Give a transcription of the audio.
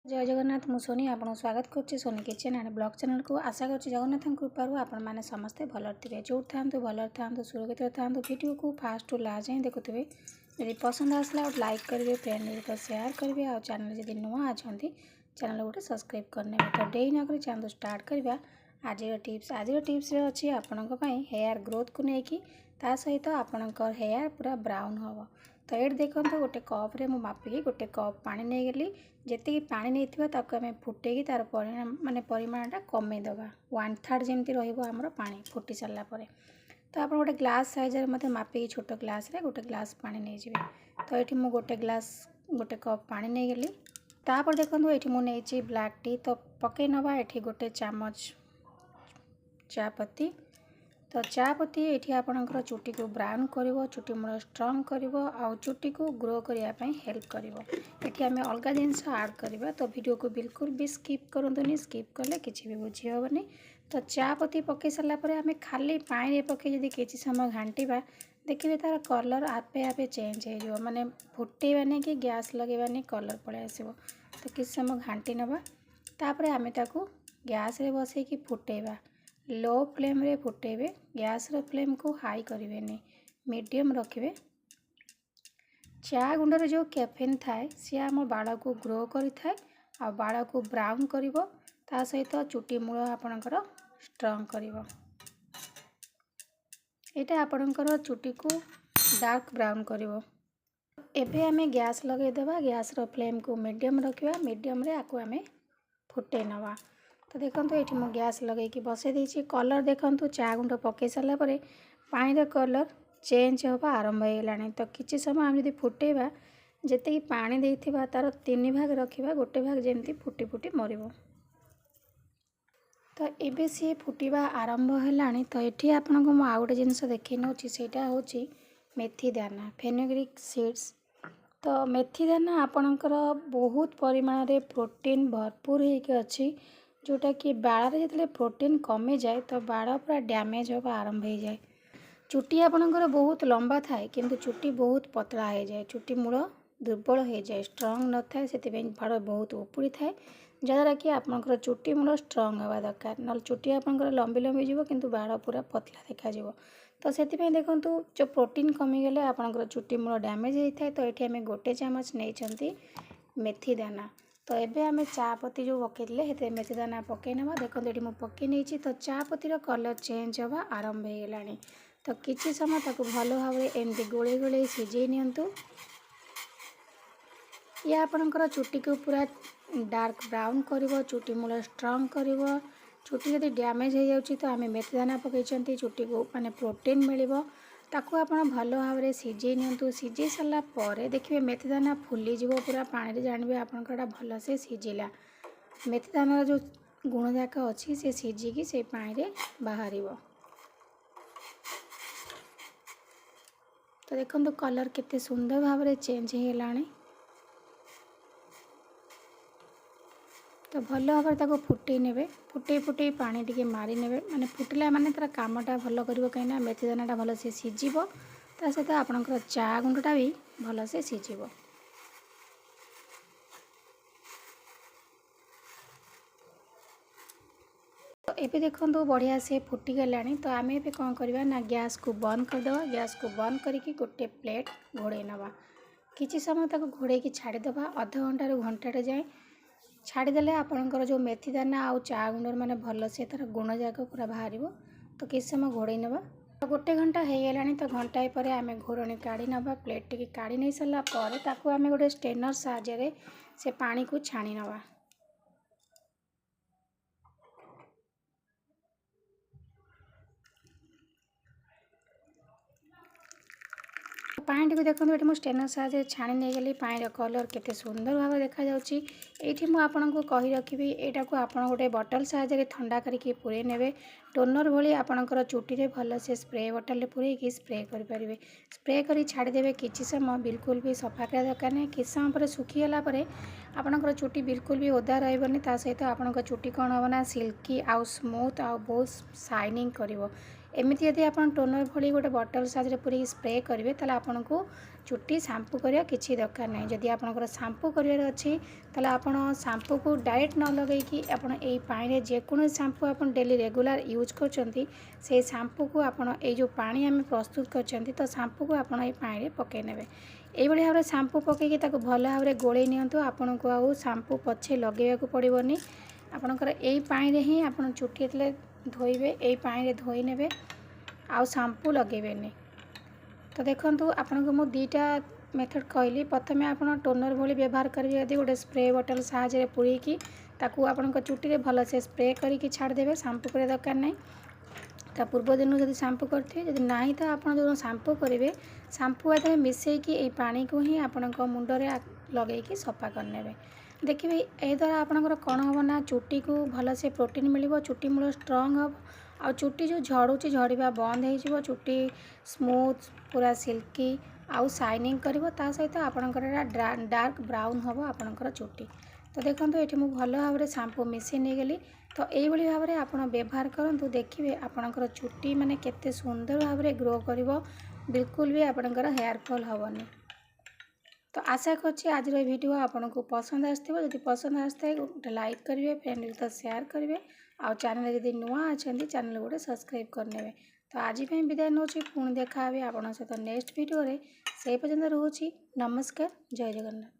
जय जगन्नाथ मु सोनी आपन स्वागत करुच्ची Soni kitchen and blog channel को आशा कर जगन्नाथ कृपार आपण मैंने समस्ते भल थे जो था भल था सुरक्षित था वीडियो को फास्ट टू लास्ट जाए देखुए यदि पसंद आसला और लाइक करेंगे फ्रेंड को शेयर करेंगे और चैनल जब नुआ अच्छा चैनल गोटे सब्सक्राइब करने तो डे नक चैनल स्टार्ट करवा आज टिप्स अच्छी आपण हेयर ग्रोथ को लेकिन ता सहित आपणकर हेयर पूरा ब्राउन हम तो ये देखो गोटे कप्रे मुझे मापिकी गोटे कप पानी नहीं गली जी पानी नहीं आम फुटे तार परिणाम माने परिमाणटा कमेदबा 1/3 जमी रमर पा फुटी सारापर तो आप गोटे ग्लास साइज मत मापिकी छोट ग्लास गोटे ग्लास पानी नहीं जाए तो ये मुझे गोटे ग्लास गोटे कप पानी नहीं गली तापर देखो ये मुझे ब्लैक टी तो पकई नवा ये गोटे चामच चापत्ती तो चापत्ती ये आपणकर चुटी को ब्राउन कर चुटी मूल स्ट्रंग कर चुटी को ग्रो करने हेल्प कर ये आम अलग जिनस आड करवा तो वीडियो को बिल्कुल भी स्किप करूँ स्किप कले किसी भी बुझी हेनी तो चापत्ती पकई सारापर आम खाली पानी पकई जब किसी समय घाटा देखिए तार कलर आपे आपे चेंज हो माने फुटेबानी कि गैस लगेबानी कलर पड़े आसो तो किसी समय घाटी नवा तापर आम ताकू गैस रे बसैकी फुटेबा लो फ्लेम रे फुटेबे गैस रो फ्लेम को हाई करें मीडियम रखिए चा गुंडर जो कैफीन थाए सी आम बाल को ग्रो करें आ बाल को ब्राउन कर सहित चुटी मूल आपणकर स्ट्रंग कर यहाँ आपणकर चुटी को डार्क ब्राउन कर एबे आमे गैस लगेदेवा गैस रो फ्लेम को मीडियम रखिया मीडियम रे आको आमे फुटे नवा तो देखो ये मुझे गैस लगे बसई देती कलर देखो चा गुंड पकई सारापर पानी कलर चेंज होगा आरंभ हो तो किसी समय आम जब फुटेबा जी पानी देथिबा तार 3 भाग रखा गोटे भाग जमी फुटी फुटी मर तो ये सी फुटवा आरंभ है तो ये आपन को आउ गोटे जिनस देखी नौ हूँ मेथी दाना फेनुग्रीक सीड्स तो मेथी दाना आपणकर बहुत परिमाण रे प्रोटीन भरपूर होगी जोटा कि बाल जो प्रोटीन कमी जाए तो बाल पूरा डैमेज होगा आरंभ हो जाए चुटी आपणकर बहुत लंबा थाए किंतु चुटी बहुत पतला हो जाए चुटी मूल दुर्बल हो जाए स्ट्रंग न थाए से बाल बहुत उपुड़ी थाए जद्वारा कि आपणकर चुटी मूल स्ट्रंग होगा दरकार ना चुटी आपणकर लंबी लंबी जीव किंतु बाल पूरा पतला देखा तो से देखो जो प्रोटीन कमीगले आपणकर चुटी मूल डैमेज होता है तो ये आम गोटे चामच नहीं मेथी दाना तो एबे आमे चापत्ती जो पकईले मेथी दाना पकई नवा देखो ये मुझे पकई नहीं तो चापत्तीर कलर चेंज होगा आरंभ हो गलानी तो किसी समय ताको भल भाव एमती गोले गोले सीझे नियंतु ये आपणकर चुटी को पूरा डार्क ब्राउन कर चुटी मूल स्ट्रंग कर चुटी यदि डैमेज हो जाउची तो आमे मेथी दाना पकई चुटी को माने प्रोटीन मिलिबो ताकू आपण भल भाव सीझे नियंतु सीझे सारा पर देखिए मेथी दाना फुली जीव पूरा पानी जानवे आपंकर भल से सीझिला मेथी दानार जो गुण जाक अच्छी से सीझिकी से पानी रे बाहर तो देखो कलर केते सुंदर भाव चेंज होगलानी तो भल भाव फुटे ने फुटे फुटे पानी टी मारी ने माने फुटला माने तार कामटा भल कर कहीं मेथी दानाटा भल से सीझिब ता सहित आपणकर चा गुंडटा भी भल से सीझिब तो ये देखो बढ़िया से फुटी गलानी तो आम ए कौन करवा ना गैस को बंद करदे गैस को बंद करके गोटे प्लेट घोड़े नवा किसी समय तक घोड़े की छाड़ीदे अध घंटा रू घंटाटे जाए छाड़ीदे आपणकर जो मेथी दाना आउ चा गुंडर माने भल से तार गुण जाक पूरा बाहर तो किसी समय घोड़े नवा तो गोटे घंटा हो गलानी तो घंटाए पर आम घोड़णी काढ़ी नवा प्लेट टी काढ़ी नहीं सारा पर ताकू आम गोटे स्ट्रेनर साहाय्य से पानी को छाणी नवा पानी टी देखो ये मुझे स्ट्रेनर साहाय्य छाणी नहीं गली पानी कलर केते सुंदर भाव देखा जाउची एठी मु आपन को कहि रखिबी एटा को आपन गोटे बॉटल साहाय्य ठंडा करके पूरे नेबे टोनर भली आपनकर चुटी रे भल से स्प्रे बॉटल रे पूरे की स्प्रे करि परिबे स्प्रे करी छाड़ी देबे किछि समय बिल्कुल भी सफा करा दरकार नहीं किछि समय पर सुखी गला पर आपनकर चुटी बिल्कुल भी ओदा रहबनी ता सहित आपनकर चुटी कोन होबना सिल्की आउ स्मूथ आउ बहुत शाइनिंग करिवो एमती यदि आप टोनर भली गोटे बटल साइज पूरी स्प्रे करेंगे ताला आपन को चुट्टी शैम्पू करवा किसी दरकार नहीं। जदि आपंकर शैम्पू करार अच्छी ताला आपन शैम्पू को डायरेक्ट न लगेगी आपन एई पानी जेकोसी शैम्पू आप डेली रेगुलर यूज करचंती से शैम्पू को आपन ए जो पानी आम प्रस्तुत करचंती तो शैम्पू को आपन ए पानी रे पकई नेबे। एई भाव में शैम्पू पकईकी ताको भल भाव में गोले नियंतु आपन को आउ शैम्पू पछे लगेया को पड़िबनी। आपनकर एई पानी रे ही आपन चुट्टी एतले धोइबे एई पानी रे धोई नेबे आउ शैम्पू लगेबेनी। तो देखंतु आपन को मु दीटा मेथड कहली। प्रथमे आपन टोनर भली व्यवहार करेंगे यदि गोटे स्प्रे बटल साहाय्य पूरीकी ताकू आपन चुट्टी रे भल से स्प्रे करके छाड़ देबे शैम्पू करे दरकार नहीं। ता पूर्व दिन जब शैम्पू करते जब ना तो आप जो शैम्पू करेंगे शैम्पू आदि मिसेकी ये पानी को ही आपण मुंडरे लगेकी सफा करने। देखिए ए द्वारा आपंकर कौन हम ना चुट्टी को भल से प्रोटीन मिल चुट्टी मूल स्ट्रंग हम आ चुट्टी जो झड़ुची झड़वा बंद हो चुट्टी स्मूथ पूरा सिल्की आउ शाइनिंग करिवो ता सहित आपंकर डार्क ब्राउन हम आपंकर चुट्टी। तो देखो ये मुझे भल भाव में शैम्पू मिसई नहीं गली। तो यही भाव में आप व्यवहार करूँ देखिए आपंकर चुट्टी माने केते सुंदर भाव में ग्रो करिवो बिल्कुल भी आपंकर हेयर फॉल हेनी। तो आशा करछि आज वीडियो आपन को पसंद आसथिबो। जदि पसंद आसथे गोटे लाइक करेंगे फ्रेंड तो शेयर करेंगे आ चैनल जदि नुआ अच्छा चैनल गोटे सब्सक्राइब करने। तो आज विदाय नौ पुणी देखा आपन सहित नेक्स्ट वीडियो से पर्यंत रोची नमस्कार जय जगन्नाथ।